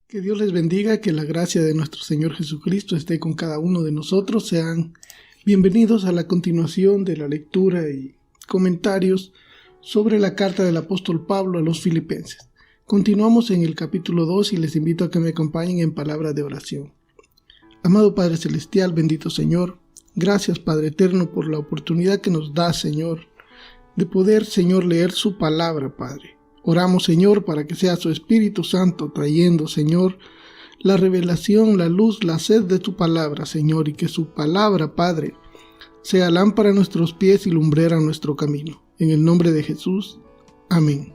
Que Dios les bendiga, que la gracia de nuestro Señor Jesucristo esté con cada uno de nosotros. Sean bienvenidos a la continuación de la lectura y comentarios sobre la carta del apóstol Pablo a los Filipenses. Continuamos en el capítulo 2 y les invito a que me acompañen en palabra de oración. Amado Padre Celestial, bendito Señor, gracias Padre Eterno por la oportunidad que nos da, Señor, de poder, Señor, leer su palabra, Padre. Oramos, Señor, para que sea su Espíritu Santo trayendo, Señor, la revelación, la luz, la sed de tu palabra, Señor, y que su palabra, Padre, sea lámpara a nuestros pies y lumbrera a nuestro camino. En el nombre de Jesús. Amén.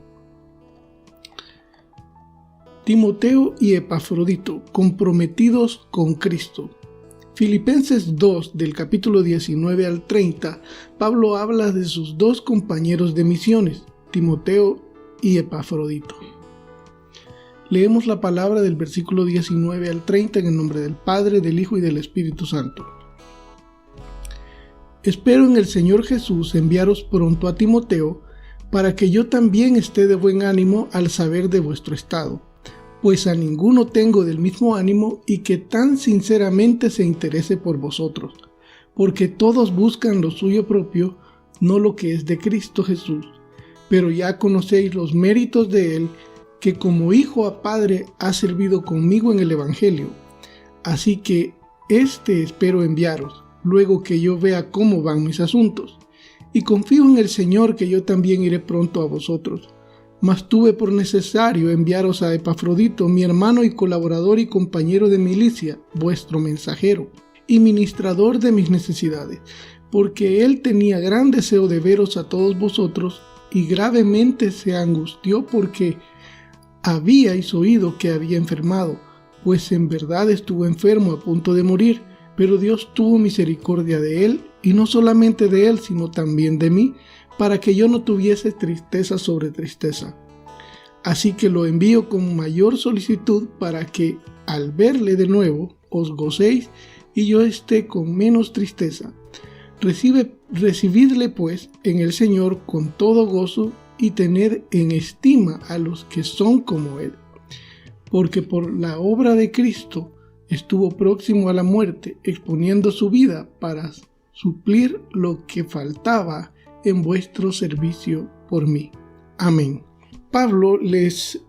Timoteo y Epafrodito, comprometidos con Cristo. Filipenses 2, del capítulo 19 al 30, Pablo habla de sus dos compañeros de misiones, Timoteo y Epafrodito. Leemos la palabra del versículo 19 al 30 en el nombre del Padre, del Hijo y del Espíritu Santo. Espero en el Señor Jesús enviaros pronto a Timoteo, para que yo también esté de buen ánimo al saber de vuestro estado, pues a ninguno tengo del mismo ánimo y que tan sinceramente se interese por vosotros, porque todos buscan lo suyo propio, no lo que es de Cristo Jesús. Pero ya conocéis los méritos de él, que como hijo a padre ha servido conmigo en el Evangelio. Así que espero enviaros, luego que yo vea cómo van mis asuntos. Y confío en el Señor que yo también iré pronto a vosotros. Mas tuve por necesario enviaros a Epafrodito, mi hermano y colaborador y compañero de milicia, vuestro mensajero, y ministrador de mis necesidades, porque él tenía gran deseo de veros a todos vosotros, y gravemente se angustió porque habíais oído que había enfermado, pues en verdad estuvo enfermo a punto de morir, pero Dios tuvo misericordia de él, y no solamente de él, sino también de mí, para que yo no tuviese tristeza sobre tristeza. Así que lo envío con mayor solicitud para que, al verle de nuevo, os gocéis y yo esté con menos tristeza. Recibidle pues en el Señor con todo gozo y tened en estima a los que son como Él, porque por la obra de Cristo estuvo próximo a la muerte, exponiendo su vida para suplir lo que faltaba en vuestro servicio por mí. Amén. Pablo les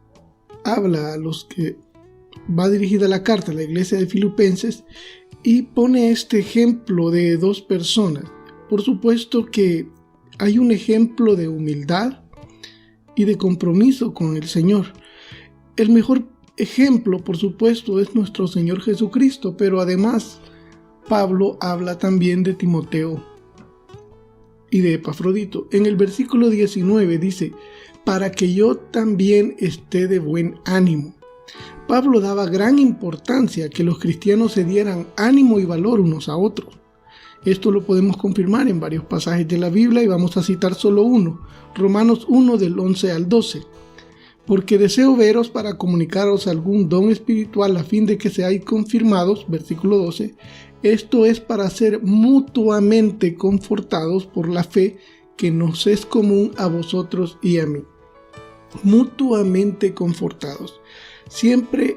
habla a los que va dirigida la carta a la iglesia de Filipenses y pone este ejemplo de dos personas. Por supuesto que hay un ejemplo de humildad y de compromiso con el Señor. El mejor ejemplo, por supuesto, es nuestro Señor Jesucristo, pero además Pablo habla también de Timoteo y de Epafrodito. En el versículo 19 dice, para que yo también esté de buen ánimo. Pablo daba gran importancia a que los cristianos se dieran ánimo y valor unos a otros. Esto lo podemos confirmar en varios pasajes de la Biblia y vamos a citar solo uno, Romanos 1 del 11 al 12. Porque deseo veros para comunicaros algún don espiritual a fin de que seáis confirmados, versículo 12, esto es para ser mutuamente confortados por la fe que nos es común a vosotros y a mí. Mutuamente confortados. Siempre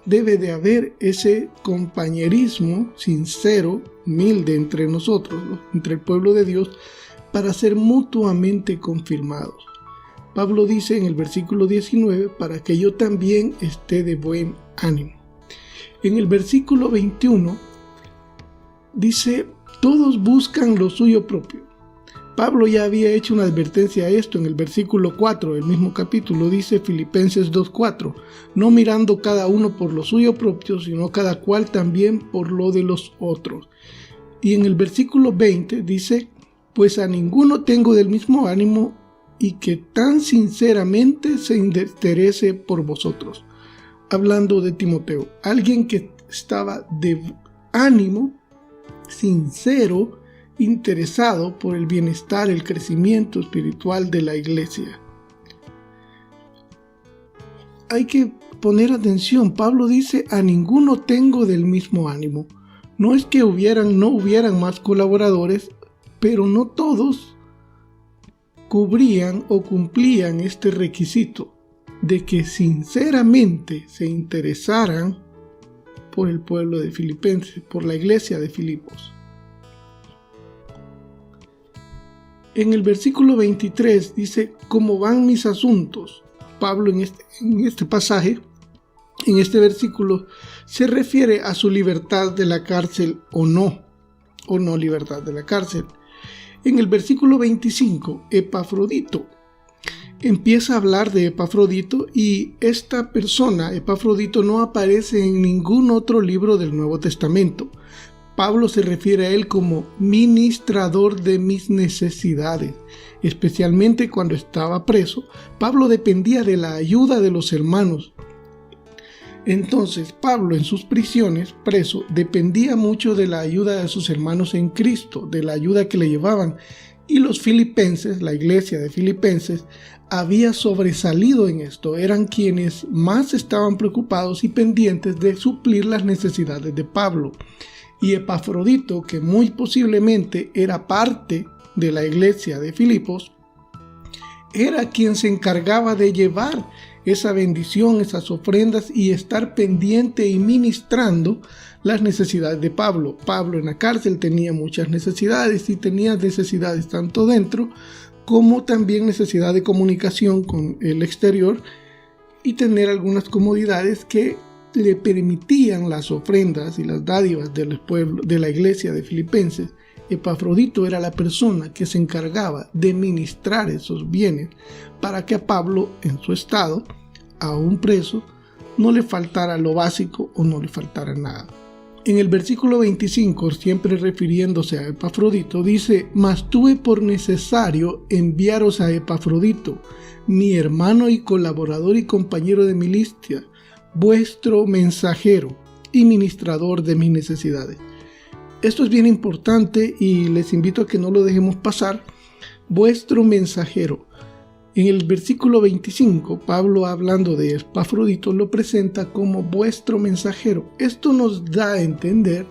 debe de haber ese compañerismo sincero, humilde entre nosotros, entre el pueblo de Dios, para ser mutuamente confirmados. Pablo dice en el versículo 19, para que yo también esté de buen ánimo. En el versículo 21 dice, todos buscan lo suyo propio. Pablo ya había hecho una advertencia a esto en el versículo 4 del mismo capítulo, dice Filipenses 2:4, no mirando cada uno por lo suyo propio, sino cada cual también por lo de los otros. Y en el versículo 20 dice, pues a ninguno tengo del mismo ánimo y que tan sinceramente se interese por vosotros. Hablando de Timoteo, alguien que estaba de ánimo, sincero, interesado por el bienestar, el crecimiento espiritual de la iglesia. Hay que poner atención. Pablo dice, a ninguno tengo del mismo ánimo. No es que no hubieran más colaboradores, pero no todos cubrían o cumplían este requisito. de que sinceramente se interesaran por el pueblo de Filipenses, por la iglesia de Filipos. En el versículo 23 dice: ¿cómo van mis asuntos? Pablo en este pasaje, en este versículo, se refiere a su libertad de la cárcel o no libertad de la cárcel. En el versículo 25, Epafrodito empieza a hablar de Epafrodito, y esta persona, Epafrodito, no aparece en ningún otro libro del Nuevo Testamento. Pablo se refiere a él como ministrador de mis necesidades. Especialmente cuando estaba preso, Pablo dependía de la ayuda de los hermanos. Entonces, Pablo en sus prisiones, preso, dependía mucho de la ayuda de sus hermanos en Cristo, de la ayuda que le llevaban. Y los filipenses, la iglesia de Filipenses, había sobresalido en esto. Eran quienes más estaban preocupados y pendientes de suplir las necesidades de Pablo. Y Epafrodito, que muy posiblemente era parte de la iglesia de Filipos, era quien se encargaba de llevar esa bendición, esas ofrendas, y estar pendiente y ministrando las necesidades de Pablo. Pablo en la cárcel tenía muchas necesidades, y tenía necesidades tanto dentro como también necesidad de comunicación con el exterior, y tener algunas comodidades que le permitían las ofrendas y las dádivas del pueblo, de la iglesia de Filipenses. Epafrodito era la persona que se encargaba de ministrar esos bienes para que a Pablo, en su estado, aún preso, no le faltara lo básico o no le faltara nada. En el versículo 25, siempre refiriéndose a Epafrodito, dice: mas tuve por necesario enviaros a Epafrodito, mi hermano y colaborador y compañero de milicia, vuestro mensajero y ministrador de mis necesidades. Esto es bien importante y les invito a que no lo dejemos pasar. Vuestro mensajero. En el versículo 25, Pablo, hablando de Epafrodito, lo presenta como vuestro mensajero. Esto nos da a entender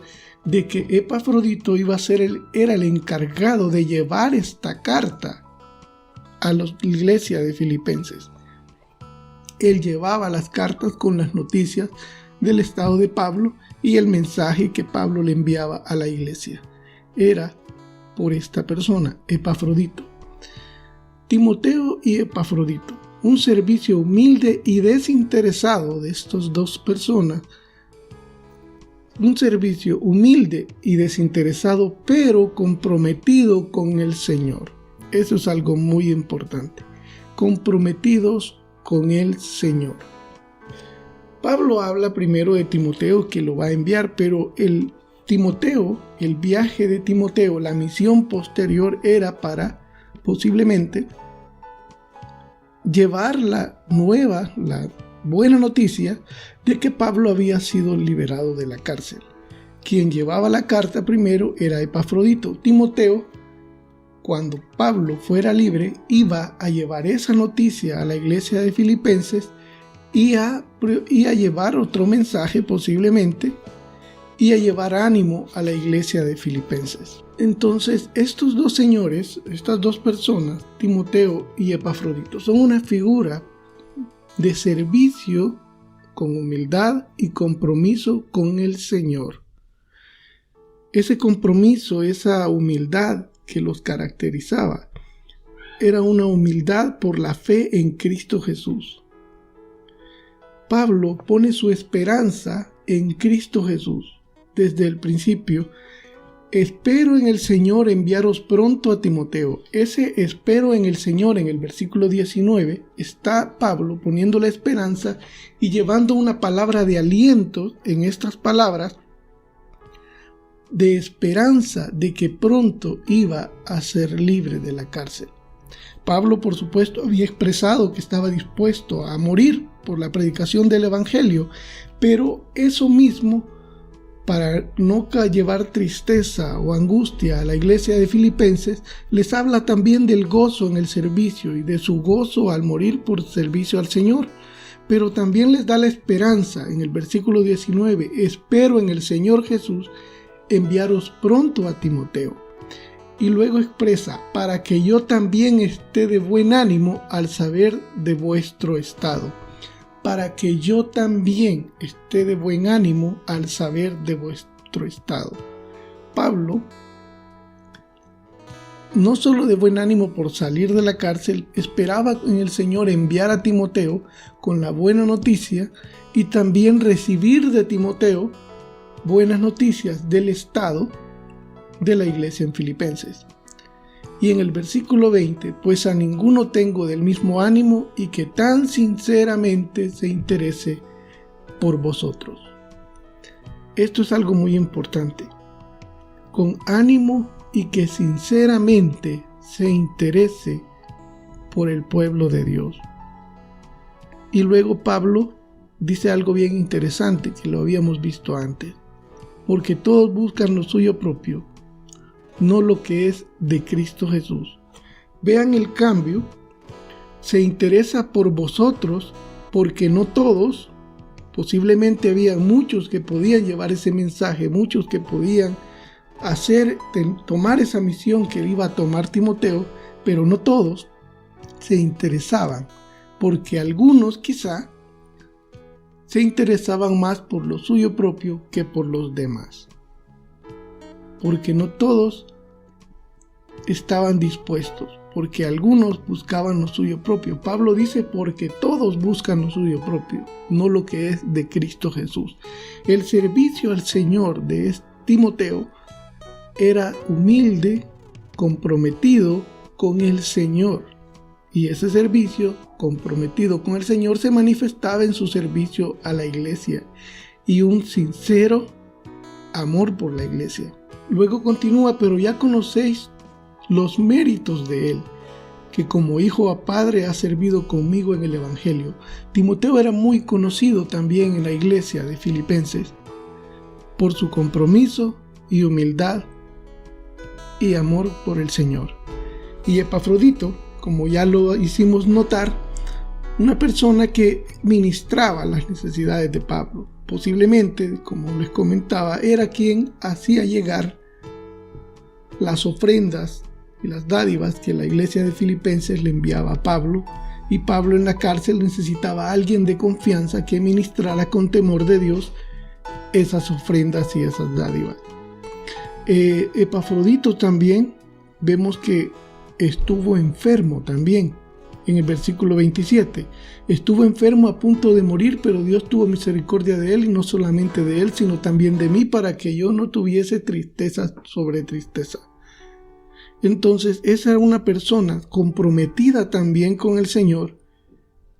de que Epafrodito era el encargado de llevar esta carta a la iglesia de Filipenses. Él llevaba las cartas con las noticias del estado de Pablo y el mensaje que Pablo le enviaba a la iglesia. Era por esta persona, Epafrodito. Timoteo y Epafrodito, un servicio humilde y desinteresado de estas dos personas. Un servicio humilde y desinteresado, pero comprometido con el Señor. Eso es algo muy importante. Comprometidos con el Señor. Pablo habla primero de Timoteo, que lo va a enviar, pero el viaje de Timoteo, la misión posterior, era para posiblemente llevar la buena noticia de que Pablo había sido liberado de la cárcel. Quien llevaba la carta primero era Epafrodito. Timoteo, cuando Pablo fuera libre, iba a llevar esa noticia a la iglesia de Filipenses y a llevar otro mensaje posiblemente, y a llevar ánimo a la iglesia de Filipenses. Entonces, estos dos señores, estas dos personas, Timoteo y Epafrodito, son una figura de servicio con humildad y compromiso con el Señor. Ese compromiso, esa humildad que los caracterizaba, era una humildad por la fe en Cristo Jesús. Pablo pone su esperanza en Cristo Jesús. Desde el principio, espero en el Señor enviaros pronto a Timoteo. Ese espero en el Señor, en el versículo 19, está Pablo poniendo la esperanza y llevando una palabra de aliento en estas palabras, de esperanza de que pronto iba a ser libre de la cárcel. Pablo, por supuesto, había expresado que estaba dispuesto a morir por la predicación del Evangelio, pero eso mismo, para no llevar tristeza o angustia a la iglesia de Filipenses, les habla también del gozo en el servicio y de su gozo al morir por servicio al Señor. Pero también les da la esperanza en el versículo 19, espero en el Señor Jesús enviaros pronto a Timoteo. Y luego expresa, para que yo también esté de buen ánimo al saber de vuestro estado. para que yo también esté de buen ánimo al saber de vuestro estado. Pablo, no solo de buen ánimo por salir de la cárcel, esperaba en el Señor enviar a Timoteo con la buena noticia y también recibir de Timoteo buenas noticias del estado de la iglesia en Filipenses. Y en el versículo 20, pues a ninguno tengo del mismo ánimo y que tan sinceramente se interese por vosotros. Esto es algo muy importante. Con ánimo y que sinceramente se interese por el pueblo de Dios. Y luego Pablo dice algo bien interesante que lo habíamos visto antes. Porque todos buscan lo suyo propio, no lo que es de Cristo Jesús. Vean el cambio. Se interesa por vosotros porque no todos, posiblemente había muchos que podían llevar ese mensaje, muchos que podían tomar esa misión que iba a tomar Timoteo, pero no todos se interesaban, porque algunos quizá se interesaban más por lo suyo propio que por los demás, porque no todos estaban dispuestos, porque algunos buscaban lo suyo propio. Pablo dice porque todos buscan lo suyo propio, no lo que es de Cristo Jesús. El servicio al Señor de Timoteo era humilde, comprometido con el Señor. Y ese servicio comprometido con el Señor se manifestaba en su servicio a la iglesia y un sincero amor por la iglesia. Luego continúa, pero ya conocéis los méritos de él, que como hijo a padre ha servido conmigo en el Evangelio. Timoteo era muy conocido también en la iglesia de Filipenses por su compromiso y humildad y amor por el Señor. Y Epafrodito, como ya lo hicimos notar, una persona que ministraba las necesidades de Pablo. Posiblemente, como les comentaba, era quien hacía llegar las ofrendas y las dádivas que la iglesia de Filipenses le enviaba a Pablo, y Pablo en la cárcel necesitaba a alguien de confianza que ministrara con temor de Dios esas ofrendas y esas dádivas. Epafrodito también vemos que estuvo enfermo también. En el versículo 27, estuvo enfermo a punto de morir, pero Dios tuvo misericordia de él, y no solamente de él, sino también de mí, para que yo no tuviese tristeza sobre tristeza. Entonces, esa era una persona comprometida también con el Señor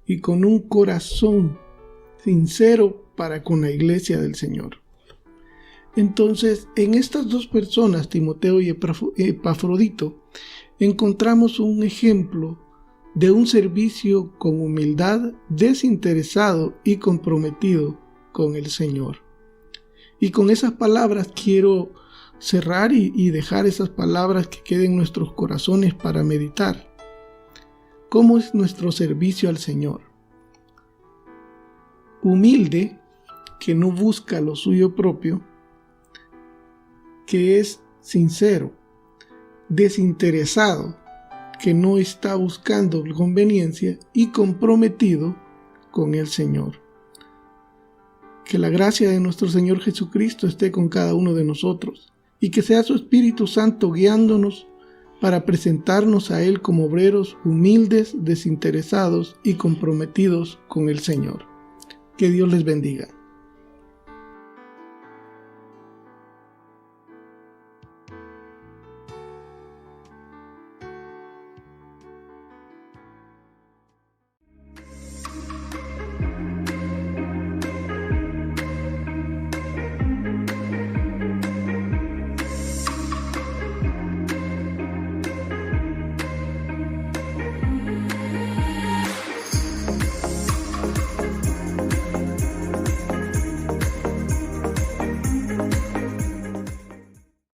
y con un corazón sincero para con la iglesia del Señor. Entonces, en estas dos personas, Timoteo y Epafrodito, encontramos un ejemplo de un servicio con humildad, desinteresado y comprometido con el Señor. Y con esas palabras quiero cerrar y dejar esas palabras que queden en nuestros corazones para meditar. ¿Cómo es nuestro servicio al Señor? Humilde, que no busca lo suyo propio, que es sincero, desinteresado, que no está buscando conveniencia, y comprometido con el Señor. Que la gracia de nuestro Señor Jesucristo esté con cada uno de nosotros, y que sea su Espíritu Santo guiándonos para presentarnos a Él como obreros humildes, desinteresados y comprometidos con el Señor. Que Dios les bendiga.